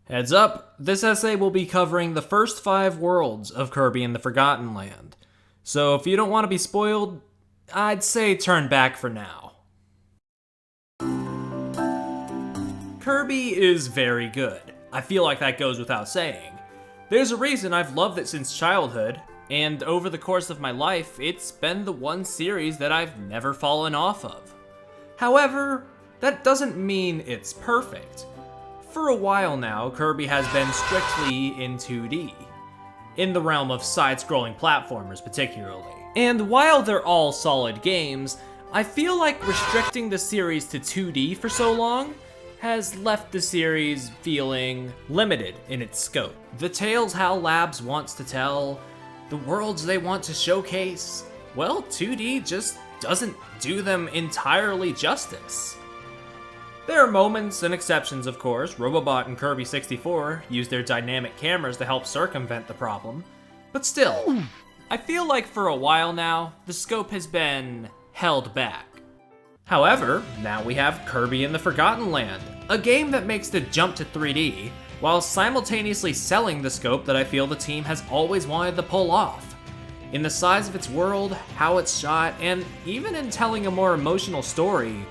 Heads up, this essay will be covering the first 5 worlds of Kirby and the Forgotten Land. So if you don't want to be spoiled, I'd say turn back for now. Kirby is very good. I feel like that goes without saying. There's a reason I've loved it since childhood, and over the course of my life, it's been the one series that I've never fallen off of. However, that doesn't mean it's perfect. For a while now, Kirby has been strictly in 2D, in the realm of side-scrolling platformers particularly. And while they're all solid games, I feel like restricting the series to 2D for so long has left the series feeling limited in its scope. The tales HAL Labs wants to tell, the worlds they want to showcase, well, 2D just doesn't do them entirely justice. There are moments and exceptions, of course. Robobot and Kirby 64 use their dynamic cameras to help circumvent the problem. But still, I feel like for a while now, the scope has been held back. However, now we have Kirby and the Forgotten Land, a game that makes the jump to 3D, while simultaneously selling the scope that I feel the team has always wanted to pull off. In the size of its world, how it's shot, and even in telling a more emotional story,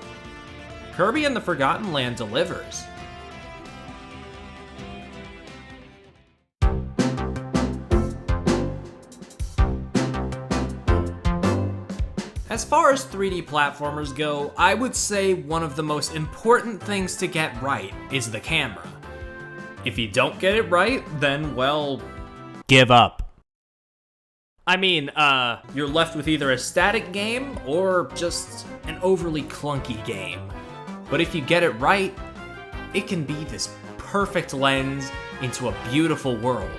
Kirby and the Forgotten Land delivers. As far as 3D platformers go, I would say one of the most important things to get right is the camera. If you don't get it right, then, well, give up. I mean, you're left with either a static game or just an overly clunky game. But if you get it right, it can be this perfect lens into a beautiful world.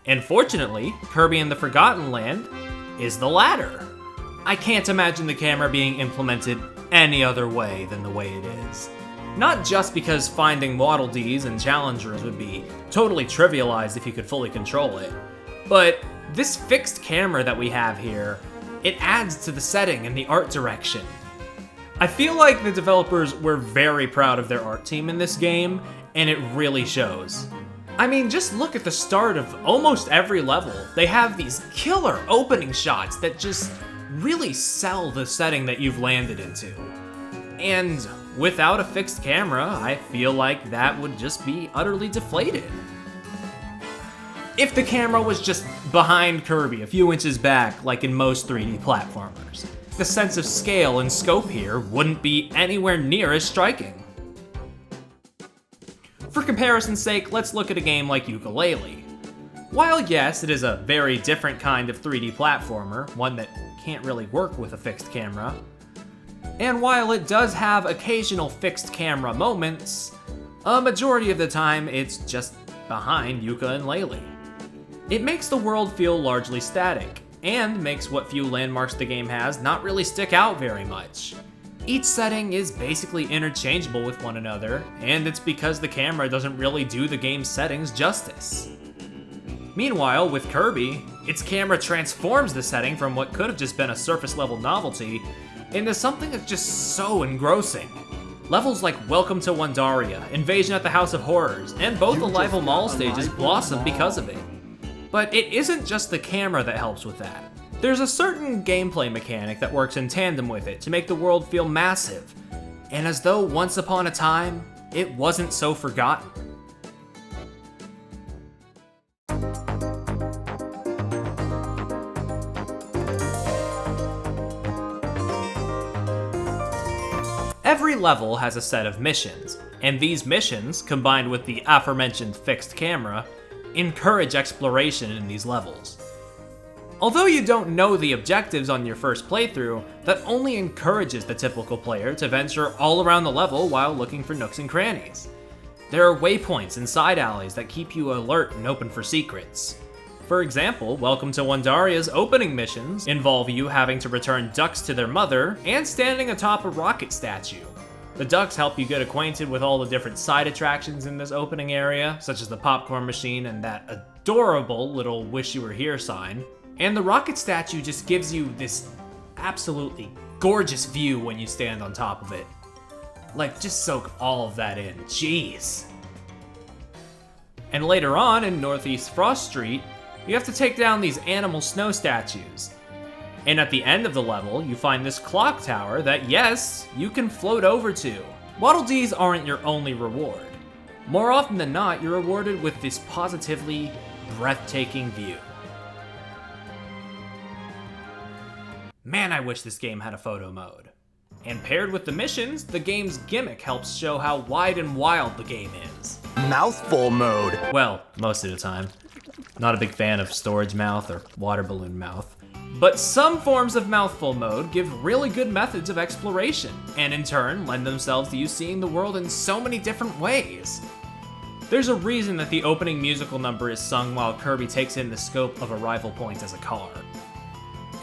And fortunately, Kirby and the Forgotten Land is the latter. I can't imagine the camera being implemented any other way than the way it is. Not just because finding Waddle Dees and challengers would be totally trivialized if you could fully control it, but this fixed camera that we have here, it adds to the setting and the art direction. I feel like the developers were very proud of their art team in this game, and it really shows. I mean, just look at the start of almost every level. They have these killer opening shots that just really sell the setting that you've landed into. And without a fixed camera, I feel like that would just be utterly deflated. If the camera was just behind Kirby, a few inches back, like in most 3D platformers, the sense of scale and scope here wouldn't be anywhere near as striking. For comparison's sake, let's look at a game like Yooka-Laylee. While yes, it is a very different kind of 3D platformer, one that can't really work with a fixed camera, and while it does have occasional fixed camera moments, a majority of the time it's just behind Yooka and Laylee. It makes the world feel largely static, and makes what few landmarks the game has not really stick out very much. Each setting is basically interchangeable with one another, and it's because the camera doesn't really do the game's settings justice. Meanwhile, with Kirby, its camera transforms the setting from what could have just been a surface-level novelty into something that's just so engrossing. Levels like Welcome to Wandaria, Invasion at the House of Horrors, and both the Live Mall stages blossom because of it. But it isn't just the camera that helps with that. There's a certain gameplay mechanic that works in tandem with it to make the world feel massive, and as though once upon a time, it wasn't so forgotten. Every level has a set of missions, and these missions, combined with the aforementioned fixed camera, encourage exploration in these levels. Although you don't know the objectives on your first playthrough, that only encourages the typical player to venture all around the level while looking for nooks and crannies. There are waypoints and side alleys that keep you alert and open for secrets. For example, Welcome to Wandaria's opening missions involve you having to return ducks to their mother and standing atop a rocket statue. The ducks help you get acquainted with all the different side attractions in this opening area, such as the popcorn machine and that adorable little wish you were here sign. And the rocket statue just gives you this absolutely gorgeous view when you stand on top of it. Like, just soak all of that in. Jeez. And later on in Northeast Frost Street, you have to take down these animal snow statues. And at the end of the level, you find this clock tower that, yes, you can float over to. Waddle Dees aren't your only reward. More often than not, you're rewarded with this positively breathtaking view. Man, I wish this game had a photo mode. And paired with the missions, the game's gimmick helps show how wide and wild the game is. Mouthful mode. Well, most of the time. Not a big fan of storage mouth or water balloon mouth. But some forms of mouthful mode give really good methods of exploration, and in turn lend themselves to you seeing the world in so many different ways. There's a reason that the opening musical number is sung while Kirby takes in the scope of Arrival Point as a car.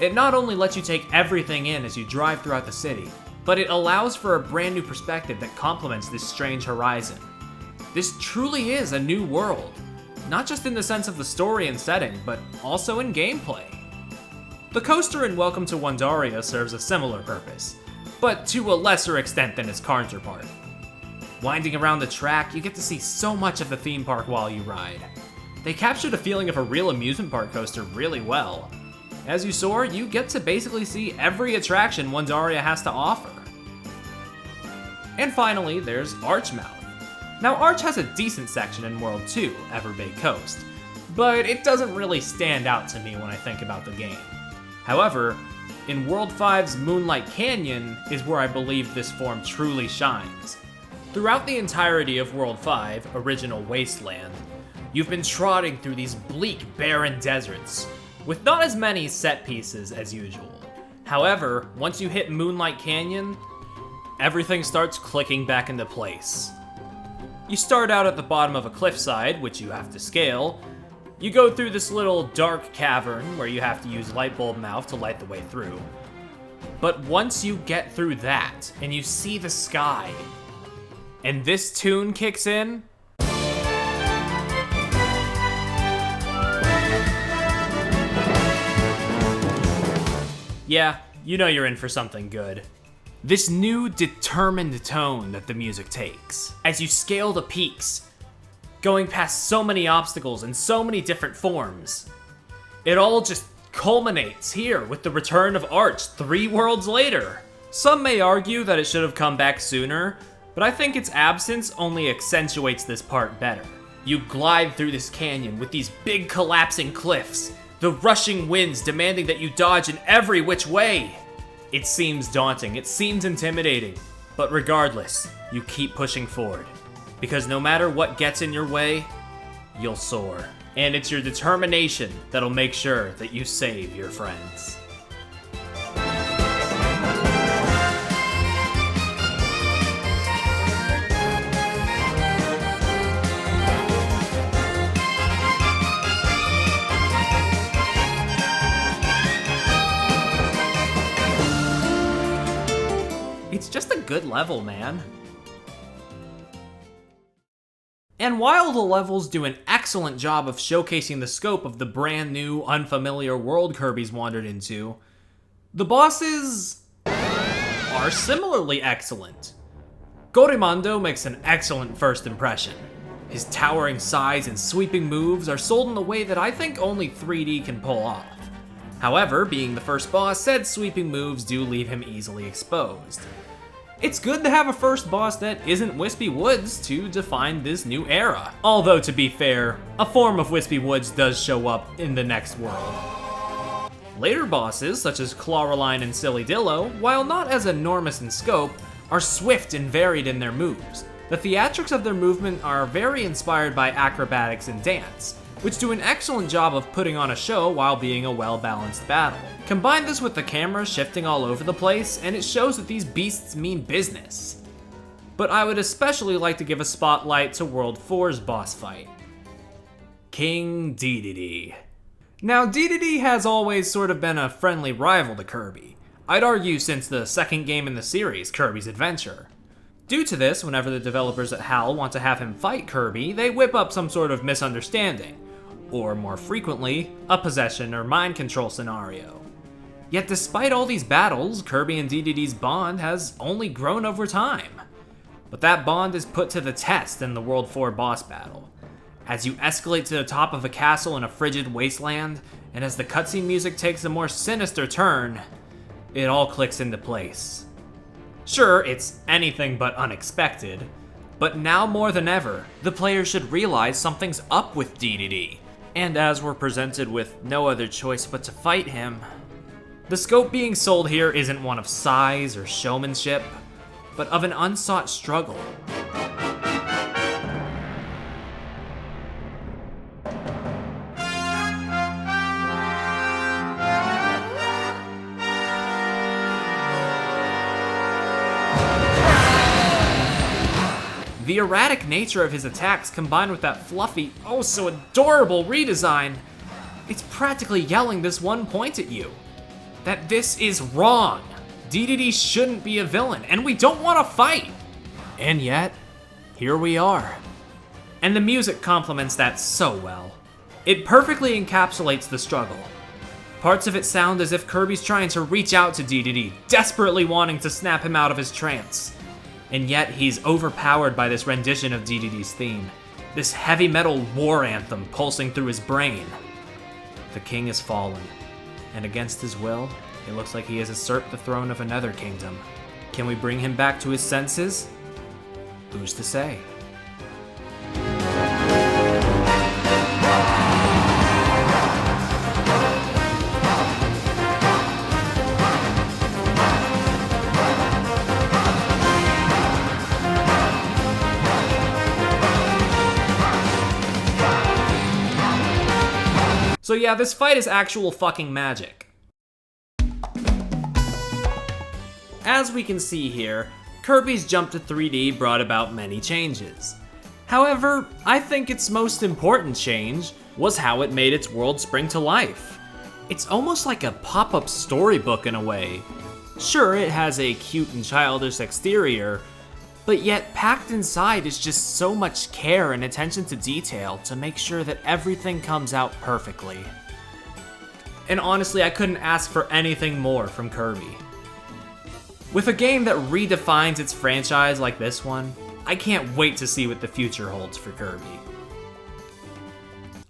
It not only lets you take everything in as you drive throughout the city, but it allows for a brand new perspective that complements this strange horizon. This truly is a new world, not just in the sense of the story and setting, but also in gameplay. The coaster in Welcome to Wondaria serves a similar purpose, but to a lesser extent than its counterpart. Winding around the track, you get to see so much of the theme park while you ride. They capture the feeling of a real amusement park coaster really well. As you soar, you get to basically see every attraction Wondaria has to offer. And finally, there's Archmouth. Now, Arch has a decent section in World 2, Everbay Coast, but it doesn't really stand out to me when I think about the game. However, in World 5's Moonlight Canyon is where I believe this form truly shines. Throughout the entirety of World 5, Original Wasteland, you've been trotting through these bleak, barren deserts, with not as many set pieces as usual. However, once you hit Moonlight Canyon, everything starts clicking back into place. You start out at the bottom of a cliffside, which you have to scale. You go through this little dark cavern where you have to use Lightbulb Mouth to light the way through. But once you get through that, and you see the sky, and this tune kicks in, yeah, you know you're in for something good. This new determined tone that the music takes as you scale the peaks, going past so many obstacles in so many different forms. It all just culminates here with the return of Arch 3 worlds later. Some may argue that it should have come back sooner, but I think its absence only accentuates this part better. You glide through this canyon with these big collapsing cliffs, the rushing winds demanding that you dodge in every which way. It seems daunting, it seems intimidating, but regardless, you keep pushing forward. Because no matter what gets in your way, you'll soar. And it's your determination that'll make sure that you save your friends. It's just a good level, man. And while the levels do an excellent job of showcasing the scope of the brand new, unfamiliar world Kirby's wandered into, the bosses are similarly excellent. Gorimondo makes an excellent first impression. His towering size and sweeping moves are sold in a way that I think only 3D can pull off. However, being the first boss, said sweeping moves do leave him easily exposed. It's good to have a first boss that isn't Wispy Woods to define this new era. Although, to be fair, a form of Wispy Woods does show up in the next world. Later bosses, such as Clawroline and Silly Dillo, while not as enormous in scope, are swift and varied in their moves. The theatrics of their movement are very inspired by acrobatics and dance, which do an excellent job of putting on a show while being a well-balanced battle. Combine this with the camera shifting all over the place, and it shows that these beasts mean business. But I would especially like to give a spotlight to World 4's boss fight, King Dedede. Now, Dedede has always sort of been a friendly rival to Kirby. I'd argue since the second game in the series, Kirby's Adventure. Due to this, whenever the developers at HAL want to have him fight Kirby, they whip up some sort of misunderstanding, or more frequently, a possession or mind control scenario. Yet despite all these battles, Kirby and Dedede's bond has only grown over time. But that bond is put to the test in the World 4 boss battle. As you escalate to the top of a castle in a frigid wasteland, and as the cutscene music takes a more sinister turn, it all clicks into place. Sure, it's anything but unexpected, but now more than ever, the player should realize something's up with DDD. And as we're presented with no other choice but to fight him, the scope being sold here isn't one of size or showmanship, but of an unsought struggle. The erratic nature of his attacks combined with that fluffy, oh so adorable redesign, it's practically yelling this one point at you. That this is wrong. DDD shouldn't be a villain, and we don't want to fight. And yet, here we are. And the music complements that so well. It perfectly encapsulates the struggle. Parts of it sound as if Kirby's trying to reach out to DDD, desperately wanting to snap him out of his trance. And yet he's overpowered by this rendition of DDD's theme, this heavy metal war anthem pulsing through his brain. The king has fallen, and against his will, it looks like he has usurped the throne of another kingdom. Can we bring him back to his senses? Who's to say? So yeah, this fight is actual fucking magic. As we can see here, Kirby's jump to 3D brought about many changes. However, I think its most important change was how it made its world spring to life. It's almost like a pop-up storybook in a way. Sure, it has a cute and childish exterior, but yet packed inside is just so much care and attention to detail to make sure that everything comes out perfectly. And honestly, I couldn't ask for anything more from Kirby. With a game that redefines its franchise like this one, I can't wait to see what the future holds for Kirby.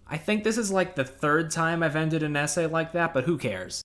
I think this is like the third time I've ended an essay like that, but who cares?